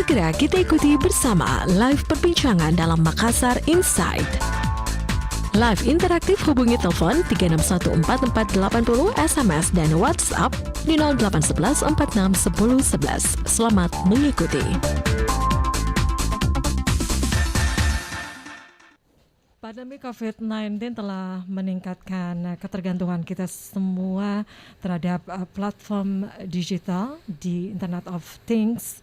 Segera kita ikuti bersama live perbincangan dalam Makassar Insight. Live interaktif hubungi telepon 3614480, SMS dan WhatsApp di 0811 46 10 11. Selamat mengikuti. Pandemi COVID-19 telah meningkatkan ketergantungan kita semua terhadap platform digital di Internet of Things,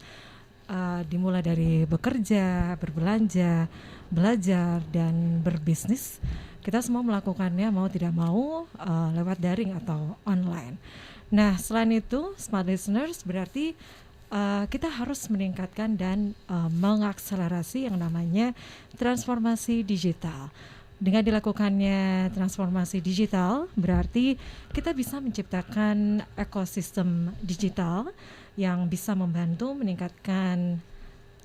dimulai dari bekerja, berbelanja, belajar, dan berbisnis. Kita semua melakukannya mau tidak mau lewat daring atau online. Nah, selain itu, smart listeners berarti kita harus meningkatkan dan mengakselerasi yang namanya transformasi digital. Dengan dilakukannya transformasi digital, berarti kita bisa menciptakan ekosistem digital yang bisa membantu meningkatkan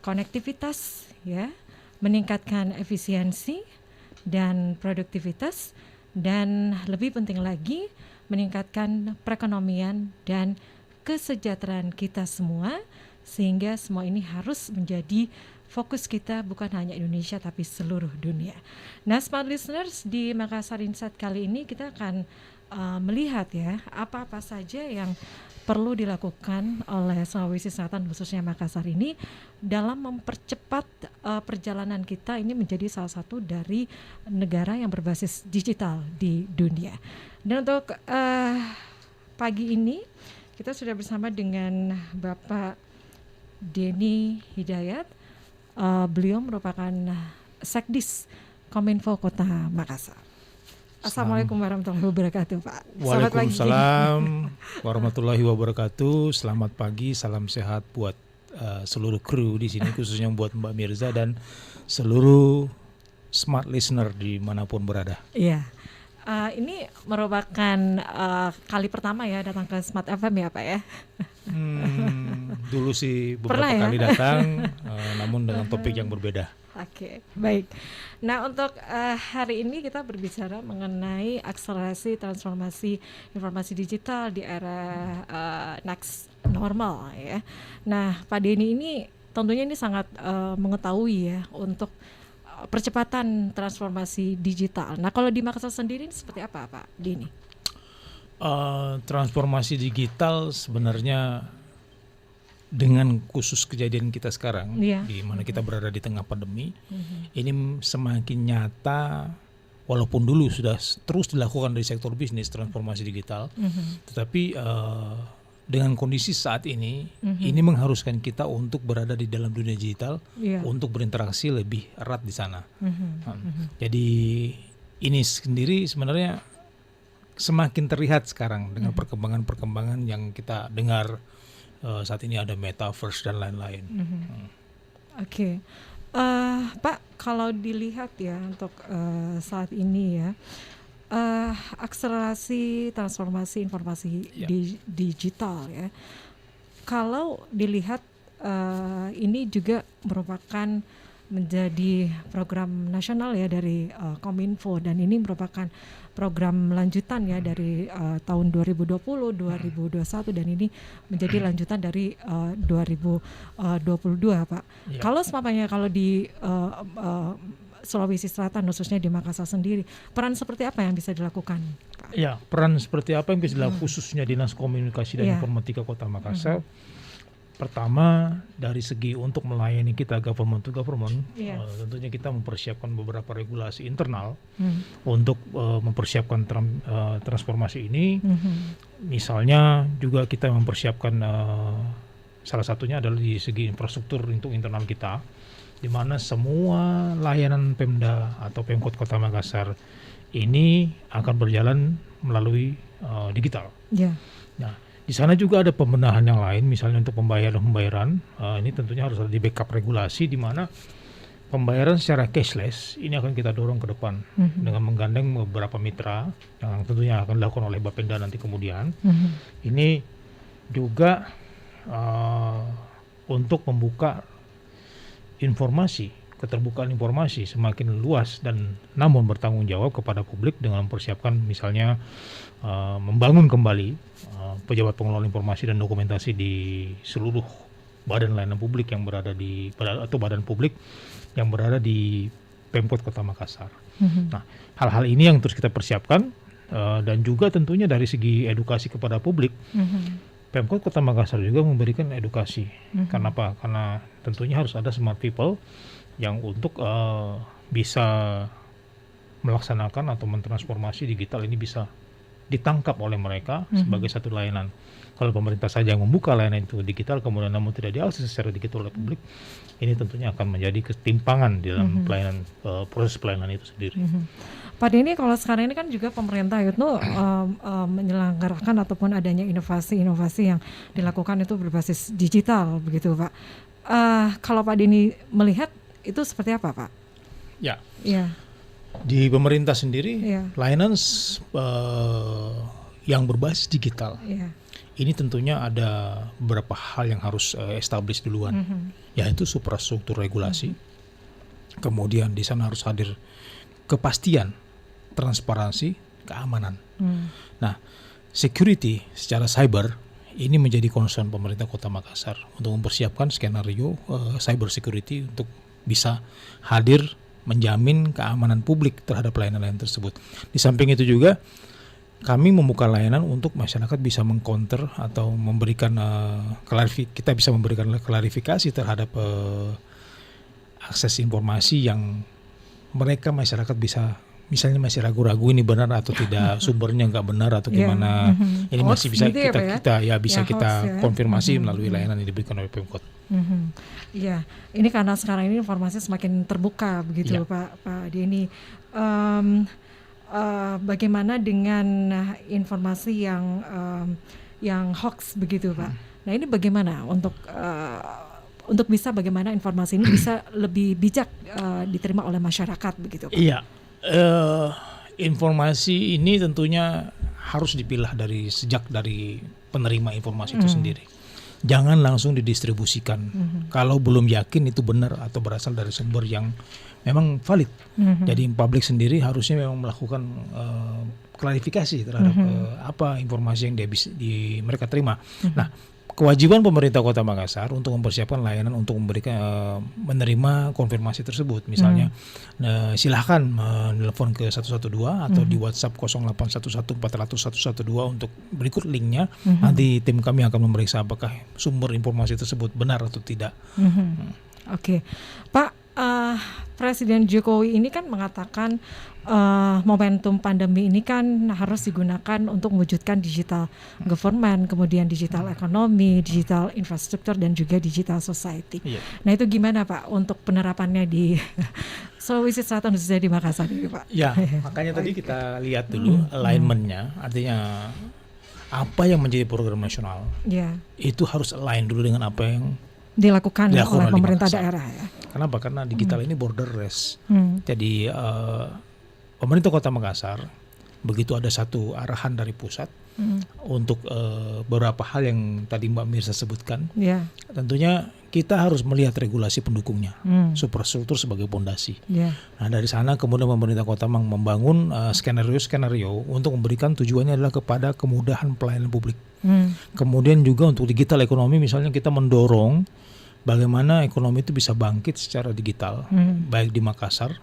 konektivitas, ya, meningkatkan efisiensi dan produktivitas, dan lebih penting lagi meningkatkan perekonomian dan kesejahteraan kita semua, sehingga semua ini harus menjadi fokus kita bukan hanya Indonesia tapi seluruh dunia. Nah, smart listeners, di Makassar Insight kali ini kita akan melihat ya apa-apa saja yang perlu dilakukan oleh Sulawesi Selatan khususnya Makassar ini dalam mempercepat perjalanan kita ini menjadi salah satu dari negara yang berbasis digital di dunia. Dan untuk pagi ini kita sudah bersama dengan Bapak Denny Hidayat. Beliau merupakan Sekdis Kominfo Kota Makassar. Assalamualaikum warahmatullahi wabarakatuh, Pak. Waalaikumsalam warahmatullahi wabarakatuh. Selamat pagi, salam sehat buat seluruh kru di sini, khususnya buat Mbak Mirza dan seluruh smart listener dimanapun berada. Iya. Ini merupakan kali pertama ya datang ke Smart FM ya, Pak ya? Dulu sih beberapa kali datang, namun dengan topik yang berbeda. Oke, baik. Nah, untuk hari ini kita berbicara mengenai akselerasi transformasi informasi digital di era next normal ya. Nah, Pak Denny ini tentunya ini sangat mengetahui ya untuk percepatan transformasi digital. Nah, kalau di Makassar sendiri ini seperti apa, Pak Denny? Transformasi digital sebenarnya dengan khusus kejadian kita sekarang, di mana kita berada di tengah pandemi, ini semakin nyata. Walaupun dulu sudah terus dilakukan dari sektor bisnis transformasi digital, tetapi dengan kondisi saat ini, ini mengharuskan kita untuk berada di dalam dunia digital, untuk berinteraksi lebih erat di sana. Jadi ini sendiri sebenarnya semakin terlihat sekarang dengan perkembangan-perkembangan yang kita dengar saat ini, ada metaverse dan lain-lain. Oke. Pak, kalau dilihat ya untuk saat ini ya, akselerasi transformasi informasi digital ya. Kalau dilihat ini juga merupakan menjadi program nasional ya dari Kominfo, dan ini merupakan program lanjutan ya dari tahun 2020, 2021, dan ini menjadi lanjutan dari 2022, Pak. Kalau seumpamanya kalau di Sulawesi Selatan khususnya di Makassar sendiri, peran seperti apa yang bisa dilakukan, Pak? Ya, peran seperti apa yang bisa dilakukan khususnya Dinas Komunikasi dan Informatika Kota Makassar? Pertama, dari segi untuk melayani kita government to government, tentunya kita mempersiapkan beberapa regulasi internal untuk mempersiapkan transformasi ini. Misalnya juga kita mempersiapkan salah satunya adalah di segi infrastruktur untuk internal kita, di mana semua layanan Pemda atau Pemkot Kota Makassar ini akan berjalan melalui digital. Nah, di sana juga ada pembenahan yang lain, misalnya untuk pembayaran. Ini tentunya harus ada di backup regulasi, di mana pembayaran secara cashless ini akan kita dorong ke depan dengan menggandeng beberapa mitra yang tentunya akan dilakukan oleh Bapenda nanti kemudian. Ini juga untuk membuka informasi, keterbukaan informasi semakin luas dan namun bertanggung jawab kepada publik dengan mempersiapkan misalnya membangun kembali pejabat pengelola informasi dan dokumentasi di seluruh badan layanan publik yang berada atau badan publik yang berada di Pemkot Kota Makassar. Nah, hal-hal ini yang terus kita persiapkan dan juga tentunya dari segi edukasi kepada publik. Pemkot Kota Makassar juga memberikan edukasi. Karena apa? Karena tentunya harus ada smart people yang untuk bisa melaksanakan atau mentransformasi digital ini bisa ditangkap oleh mereka sebagai satu layanan. Kalau pemerintah saja yang membuka layanan itu digital, kemudian namun tidak diakses secara digital oleh publik, ini tentunya akan menjadi ketimpangan di dalam pelayanan proses pelayanan itu sendiri. Pak Denny, kalau sekarang ini kan juga pemerintah itu menyelenggarakan ataupun adanya inovasi-inovasi yang dilakukan itu berbasis digital, begitu Pak. Kalau Pak Denny melihat itu seperti apa Pak? Ya. Ya. Di pemerintah sendiri, layanan yang berbasis digital. Ini tentunya ada beberapa hal yang harus establish duluan, yaitu suprastruktur regulasi. Kemudian di sana harus hadir kepastian, transparansi, keamanan. Nah, security secara cyber ini menjadi concern pemerintah Kota Makassar untuk mempersiapkan skenario cyber security untuk bisa hadir menjamin keamanan publik terhadap layanan-layanan tersebut. Di samping itu juga kami membuka layanan untuk masyarakat bisa mengcounter atau memberikan kita bisa memberikan klarifikasi terhadap akses informasi yang masyarakat bisa, misalnya masih ragu-ragu ini benar atau tidak, sumbernya nggak benar atau gimana. Ini masih bisa gitu kita konfirmasi melalui layanan yang diberikan oleh Pemkot. Iya, ini karena sekarang ini informasi semakin terbuka begitu Pak Denny. Bagaimana dengan informasi yang hoax begitu Pak? Nah ini bagaimana untuk bisa bagaimana informasi ini bisa lebih bijak diterima oleh masyarakat begitu Pak? Iya, informasi ini tentunya harus dipilah sejak dari penerima informasi itu sendiri. Jangan langsung didistribusikan kalau belum yakin itu benar atau berasal dari sumber yang memang valid. Jadi publik sendiri harusnya memang melakukan klarifikasi terhadap apa informasi yang mereka terima. Nah, kewajiban pemerintah Kota Makassar untuk mempersiapkan layanan untuk menerima konfirmasi tersebut. Misalnya silahkan menelpon ke 112 atau di WhatsApp 0811400112 untuk berikut linknya. Nanti tim kami akan memeriksa apakah sumber informasi tersebut benar atau tidak. Oke. Pak, Presiden Jokowi ini kan mengatakan momentum pandemi ini kan harus digunakan untuk mewujudkan digital government, kemudian digital ekonomi, digital infrastruktur, dan juga digital society. Nah itu gimana Pak untuk penerapannya di Sulawesi Selatan khususnya di Makassar ini Pak? Ya, makanya tadi kita lihat dulu alignment-nya, artinya apa yang menjadi program nasional itu harus align dulu dengan apa yang dilakukan oleh pemerintah daerah ya. Kenapa? Karena digital ini borderless. Jadi pemerintah Kota Makassar begitu ada satu arahan dari pusat untuk beberapa hal yang tadi Mbak Mirza sebutkan. Tentunya kita harus melihat regulasi pendukungnya, suprastruktur sebagai pondasi. Nah dari sana kemudian pemerintah Kota membangun skenario-skenario untuk memberikan tujuannya adalah kepada kemudahan pelayanan publik. Kemudian juga untuk digital ekonomi misalnya kita mendorong bagaimana ekonomi itu bisa bangkit secara digital, baik di Makassar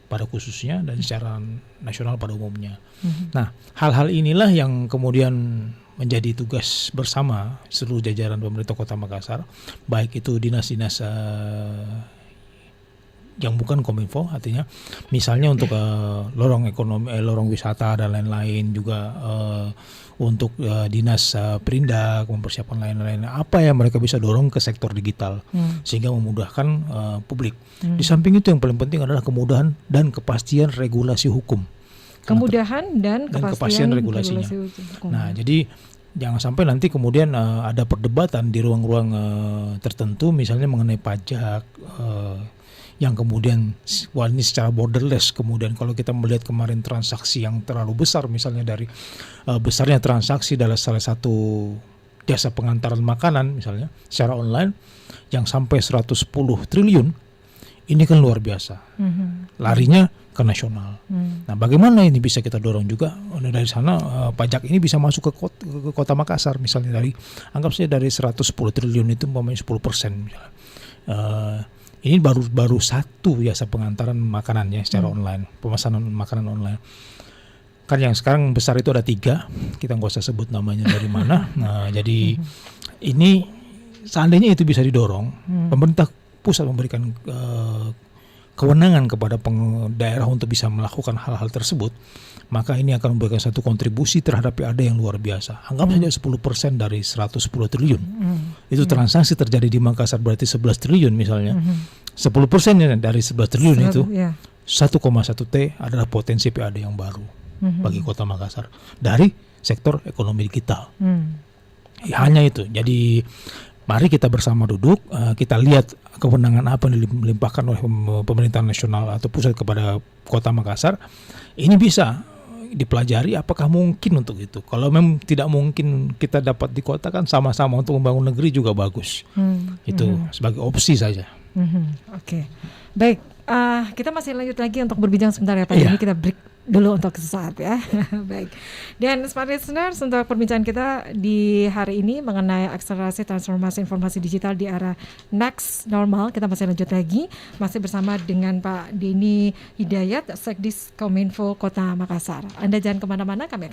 pada khususnya dan secara nasional pada umumnya. Nah, hal-hal inilah yang kemudian menjadi tugas bersama seluruh jajaran pemerintah Kota Makassar, baik itu dinas-dinas yang bukan Kominfo, artinya misalnya untuk lorong ekonomi, lorong wisata dan lain-lain, juga untuk dinas Perindak mempersiapkan lain-lain apa yang mereka bisa dorong ke sektor digital sehingga memudahkan publik. Di samping itu yang paling penting adalah kemudahan dan kepastian regulasi hukum. Kemudahan dan kepastian regulasinya. Nah, jadi jangan sampai nanti kemudian ada perdebatan di ruang-ruang tertentu misalnya mengenai pajak yang kemudian ini secara borderless. Kemudian kalau kita melihat kemarin transaksi yang terlalu besar misalnya dari besarnya transaksi dalam salah satu jasa pengantaran makanan misalnya secara online yang sampai 110 triliun ini kan luar biasa. Larinya ke nasional. Nah, bagaimana ini bisa kita dorong juga dari sana pajak ini bisa masuk ke kota Makassar misalnya anggap saja dari 110 triliun itu umpamanya 10% misalnya. Ini baru satu jasa pengantaran makanannya secara online, pemesanan makanan online. Kan yang sekarang besar itu ada 3, kita nggak usah sebut namanya dari mana. Nah, jadi ini seandainya itu bisa didorong, pemerintah pusat memberikan kewenangan kepada daerah untuk bisa melakukan hal-hal tersebut, maka ini akan memberikan satu kontribusi terhadap PAD yang luar biasa. Anggap saja 10% dari 110 triliun. Itu transaksi terjadi di Makassar berarti 11 triliun misalnya. 10% dari 11 triliun itu 1,1 T adalah potensi PAD yang baru bagi kota Makassar dari sektor ekonomi digital. Hanya itu. Jadi mari kita bersama duduk, kita lihat kewenangan apa yang dilimpahkan oleh pemerintahan nasional atau pusat kepada kota Makassar. Ini bisa dipelajari apakah mungkin untuk itu. Kalau memang tidak mungkin kita dapat di kota, kan sama-sama untuk membangun negeri juga bagus. Itu sebagai opsi saja. Oke. Baik, kita masih lanjut lagi untuk berbincang sebentar ya Pak. Ini kita break dulu untuk sesaat ya. Baik. Dan Smart Listeners, untuk perbincangan kita di hari ini mengenai akselerasi transformasi informasi digital di era next normal, kita masih lanjut lagi, masih bersama dengan Pak Denny Hidayat, Sekdis Kominfo Kota Makassar. Anda jangan kemana-mana, kami akan